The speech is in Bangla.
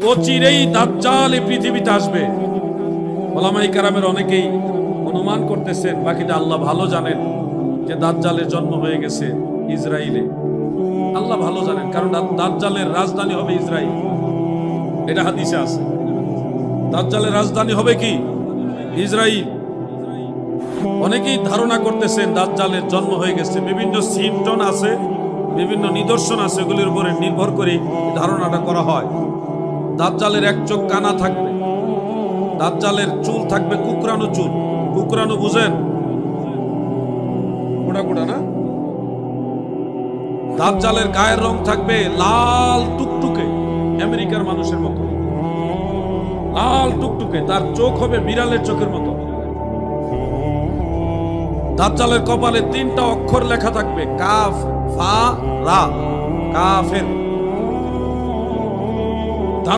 অচিরেই দাজ্জাল এই পৃথিবীতে আসবে। ওলামায়ে কেরামের অনেকেই অনুমান করতেছেন, বাকিটা আল্লাহ ভালো জানেন, যে দাজ্জালের জন্ম হয়ে গেছে ইসরায়েলে। আল্লাহ ভালো জানেন, কারণ দাজ্জালের রাজধানী হবে ইসরায়েল, এটা হাদিসে আছে। দাজ্জালের রাজধানী হবে কি? ইসরায়েল। অনেকেই ধারণা করতেছেন দাজ্জালের জন্ম হয়ে গেছে। বিভিন্ন সিমটন আছে, বিভিন্ন নিদর্শন আছে, এগুলির উপরে নির্ভর করে ধারণাটা করা হয়। দাজ্জালের এক চোখ কানা থাকবে, দাজ্জালের চুল থাকবে কুকরানো চুল। কুকরানো বুঝেন? কোটা কোটা না? দাজ্জালের গায়ের রং থাকবে লাল টুকটুকে, আমেরিকার মানুষের মতো লাল টুকটুকে। তার চোখ হবে বিড়ালের চোখের মতো। দাজ্জালের কপালে 3টা অক্ষর লেখা থাকবে, কাফ ফা রা, কাফের।